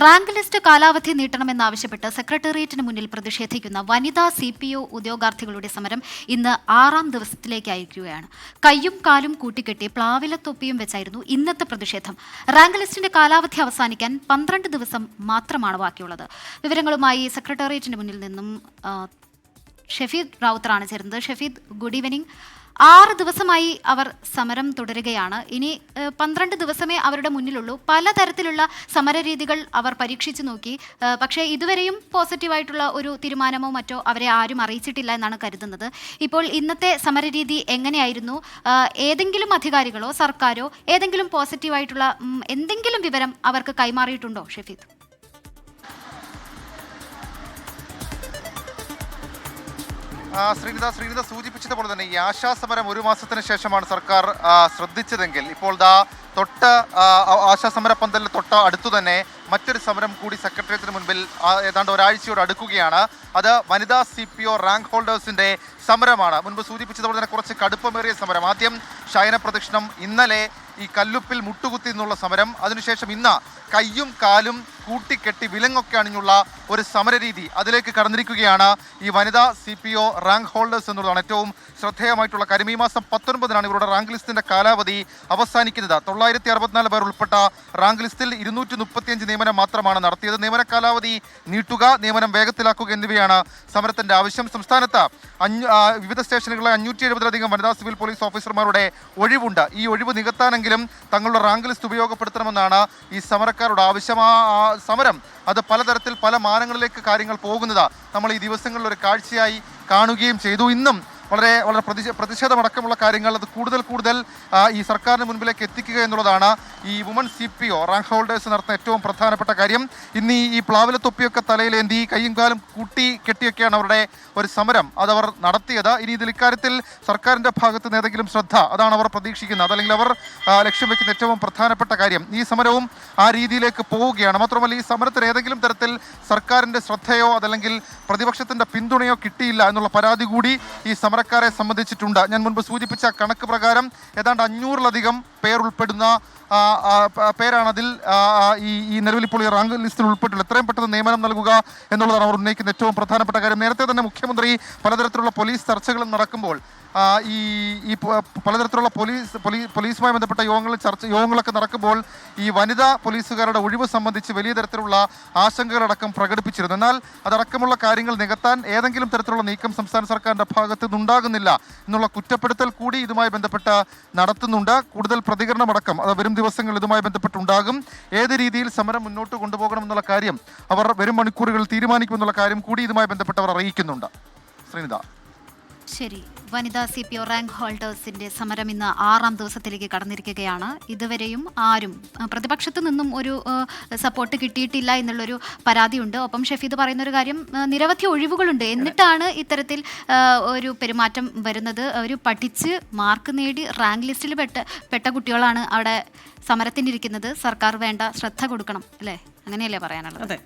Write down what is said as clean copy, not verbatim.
Rank list കാലാവധി നീട്ടണമെന്നാവശ്യപ്പെട്ട് സെക്രട്ടേറിയറ്റിന് മുന്നിൽ പ്രതിഷേധിക്കുന്ന വനിതാ CPO ഉദ്യോഗാർത്ഥികളുടെ സമരം ഇന്ന് 6ാം ദിവസത്തിലേക്കയക്കുകയാണ്. കയ്യും കാലും കൂട്ടിക്കെട്ടി പ്ലാവിലത്തൊപ്പിയും വെച്ചായിരുന്നു ഇന്നത്തെ പ്രതിഷേധം. റാങ്ക് ലിസ്റ്റിന്റെ കാലാവധി അവസാനിക്കാൻ 12 ദിവസം മാത്രമാണ് ബാക്കിയുള്ളത്. വിവരങ്ങളുമായി സെക്രട്ടേറിയറ്റിന് മുന്നിൽ നിന്നും ഷഫീദ് റാവുത്തറാണ് ചേരുന്നത്. Shafeed, good evening. 6 ദിവസമായി അവർ സമരം തുടരുകയാണ്. ഇനി 12 ദിവസമേ അവരുടെ മുന്നിലുള്ളൂ. പലതരത്തിലുള്ള സമരരീതികൾ അവർ പരീക്ഷിച്ചു നോക്കി. പക്ഷേ ഇതുവരെയും പോസിറ്റീവായിട്ടുള്ള ഒരു തീരുമാനമോ മറ്റോ അവരെ ആരും അറിയിച്ചിട്ടില്ല എന്നാണ് കരുതുന്നത്. ഇപ്പോൾ ഇന്നത്തെ സമരരീതി എങ്ങനെയായിരുന്നു? ഏതെങ്കിലും അധികാരികളോ സർക്കാരോ ഏതെങ്കിലും പോസിറ്റീവായിട്ടുള്ള എന്തെങ്കിലും വിവരം അവർക്ക് കൈമാറിയിട്ടുണ്ടോ ഷഫീദ്? ശ്രീനിത സൂചിപ്പിച്ചതുപോലെ തന്നെ ഈ ആശാസമരം 1 മാസത്തിന് ശേഷമാണ് സർക്കാർ ശ്രദ്ധിച്ചതെങ്കിൽ ഇപ്പോൾ തൊട്ട് ആശാസമര പന്തലിന് തൊട്ട് അടുത്തു തന്നെ മറ്റൊരു സമരം കൂടി സെക്രട്ടേറിയറ്റിന് മുൻപിൽ ഏതാണ്ട് ഒരാഴ്ചയോട് അടുക്കുകയാണ്. അത് വനിതാ CPO റാങ്ക് ഹോൾഡേഴ്സിന്റെ സമരമാണ്. മുൻപ് സൂചിപ്പിച്ചതുപോലെ തന്നെ കുറച്ച് കടുപ്പമേറിയ സമരം. ആദ്യം ശയന പ്രദക്ഷിണം, ഇന്നലെ ഈ കല്ലുപ്പിൽ മുട്ടുകുത്തി എന്നുള്ള സമരം, അതിനുശേഷം ഇന്ന് കയ്യും കാലും കൂട്ടിക്കെട്ടി വിലങ്ങൊക്കെ അണിഞ്ഞുള്ള ഒരു സമരരീതി, അതിലേക്ക് കടന്നിരിക്കുകയാണ് ഈ വനിതാ CPO റാങ്ക് ഹോൾഡേഴ്സ് എന്നുള്ളതാണ് ഏറ്റവും ശ്രദ്ധേയമായിട്ടുള്ള കാര്യം. ഈ മാസം 19-നാണ് ഇവരുടെ റാങ്ക് ലിസ്റ്റിന്റെ കാലാവധി അവസാനിക്കുന്നത്. 964 പേർ ഉൾപ്പെട്ട റാങ്ക് ലിസ്റ്റിൽ 235 നിയമനം മാത്രമാണ് നടത്തിയത്. നിയമന കാലാവധി നീട്ടുക, നിയമനം വേഗത്തിലാക്കുക എന്നിവയാണ് സമരത്തിന്റെ ആവശ്യം. സംസ്ഥാനത്ത് വിവിധ സ്റ്റേഷനുകളിലെ 570-ലധികം വനിതാ സിവിൽ പോലീസ് ഓഫീസർമാരുടെ ഒഴിവുണ്ട്. ഈ ഒഴിവ് നികത്താനെങ്കിലും തങ്ങളുടെ റാങ്ക് ലിസ്റ്റ് ഉപയോഗപ്പെടുത്തണമെന്നാണ് ഈ സമരക്കാരുടെ ആവശ്യം. ആ സമരം അത് പലതരത്തിൽ പല മാനങ്ങളിലേക്ക് കാര്യങ്ങൾ പോകുന്നത് നമ്മൾ ഈ ദിവസങ്ങളിൽ ഒരു കാഴ്ചയായി കാണുകയും ചെയ്തു. ഇന്നും വളരെ പ്രതിഷേധമടക്കമുള്ള കാര്യങ്ങൾ അത് കൂടുതൽ ഈ സർക്കാരിന് മുൻപിലേക്ക് എത്തിക്കുക എന്നുള്ളതാണ് ഈ വുമൺ CPO റാങ്ക് ഹോൾഡേഴ്സ് നടത്തുന്ന ഏറ്റവും പ്രധാനപ്പെട്ട കാര്യം. ഇന്ന് ഈ പ്ലാവില തൊപ്പിയൊക്കെ തലയിലേന്തി കയ്യും കാലും കൂട്ടി കെട്ടിയൊക്കെയാണ് അവരുടെ ഒരു സമരം അതവർ നടത്തിയത്. ഇനി ഇക്കാര്യത്തിൽ സർക്കാരിൻ്റെ ഭാഗത്ത് നിന്ന് ഏതെങ്കിലും ശ്രദ്ധ, അതാണ് അവർ പ്രതീക്ഷിക്കുന്നത്. അതല്ലെങ്കിൽ അവർ ലക്ഷ്യം വെക്കുന്ന ഏറ്റവും പ്രധാനപ്പെട്ട കാര്യം. ഈ സമരവും ആ രീതിയിലേക്ക് പോവുകയാണ്. മാത്രമല്ല ഈ സമരത്തിന് ഏതെങ്കിലും തരത്തിൽ സർക്കാരിൻ്റെ ശ്രദ്ധയോ അതല്ലെങ്കിൽ പ്രതിപക്ഷത്തിൻ്റെ പിന്തുണയോ കിട്ടിയില്ല എന്നുള്ള പരാതി കൂടി ഈ സമരക്കാരെ സംബന്ധിച്ചിട്ടുണ്ട്. ഞാൻ മുൻപ് സൂചിപ്പിച്ച കണക്ക് പ്രകാരം ഏതാണ്ട് 500-ലധികം പേർ ഉൾപ്പെടുന്ന പേരാണതിൽ ഈ നിലവിലിപ്പോൾ ഈ റാങ്ക് ലിസ്റ്റിൽ ഉൾപ്പെട്ടുള്ളത്. എത്രയും പെട്ടെന്ന് നിയമനം നൽകുക എന്നുള്ളതാണ് അവർ ഉന്നയിക്കുന്ന ഏറ്റവും പ്രധാനപ്പെട്ട കാര്യം. നേരത്തെ തന്നെ മുഖ്യമന്ത്രി പലതരത്തിലുള്ള പോലീസ് ചർച്ചകളും നടക്കുമ്പോൾ ഈ പലതരത്തിലുള്ള പോലീസുമായി ബന്ധപ്പെട്ട യോഗങ്ങളൊക്കെ നടക്കുമ്പോൾ ഈ വനിതാ പോലീസുകാരുടെ ഒഴിവ് സംബന്ധിച്ച് വലിയ തരത്തിലുള്ള ആശങ്കകളടക്കം പ്രകടിപ്പിച്ചിരുന്നു. എന്നാൽ അതടക്കമുള്ള കാര്യങ്ങൾ നികത്താൻ ഏതെങ്കിലും തരത്തിലുള്ള നീക്കം സംസ്ഥാന സർക്കാരിൻ്റെ ഭാഗത്ത് നിന്നുണ്ടാകുന്നില്ല എന്നുള്ള കുറ്റപ്പെടുത്തൽ കൂടി ഇതുമായി ബന്ധപ്പെട്ട് നടത്തുന്നുണ്ട്. കൂടുതൽ പ്രതികരണമടക്കം അത് വരും ദിവസങ്ങൾ ഇതുമായി ബന്ധപ്പെട്ടുണ്ടാകും. ഏത് രീതിയിൽ സമരം മുന്നോട്ട് കൊണ്ടുപോകണമെന്നുള്ള കാര്യം അവർ വരും മണിക്കൂറുകളിൽ തീരുമാനിക്കുമെന്നുള്ള കാര്യം കൂടി ഇതുമായി ബന്ധപ്പെട്ട് അവർ അറിയിക്കുന്നുണ്ട്. ശ്രീനിത. ശരി, വനിതാ CPO റാങ്ക് ഹോൾഡേഴ്സിന്റെ സമരം ഇന്ന് 6ാം ദിവസത്തിലേക്ക് കടന്നിരിക്കുകയാണ്. ഇതുവരെയും ആരും പ്രതിപക്ഷത്തു നിന്നും ഒരു സപ്പോർട്ട് കിട്ടിയിട്ടില്ല എന്നുള്ളൊരു പരാതിയുണ്ട്. ഒപ്പം ഷഫീദ് പറയുന്നൊരു കാര്യം, നിരവധി ഒഴിവുകളുണ്ട്, എന്നിട്ടാണ് ഇത്തരത്തിൽ ഒരു പെരുമാറ്റം വരുന്നത്. ഒരു പഠിച്ച് മാർക്ക് നേടി റാങ്ക് ലിസ്റ്റിൽ പെട്ട കുട്ടികളാണ് അവിടെ സമരത്തിനിരിക്കുന്നത്. സർക്കാർ വേണ്ട ശ്രദ്ധ കൊടുക്കണം, അല്ലേ? അങ്ങനെയല്ലേ പറയാനുള്ളത്? അതെ.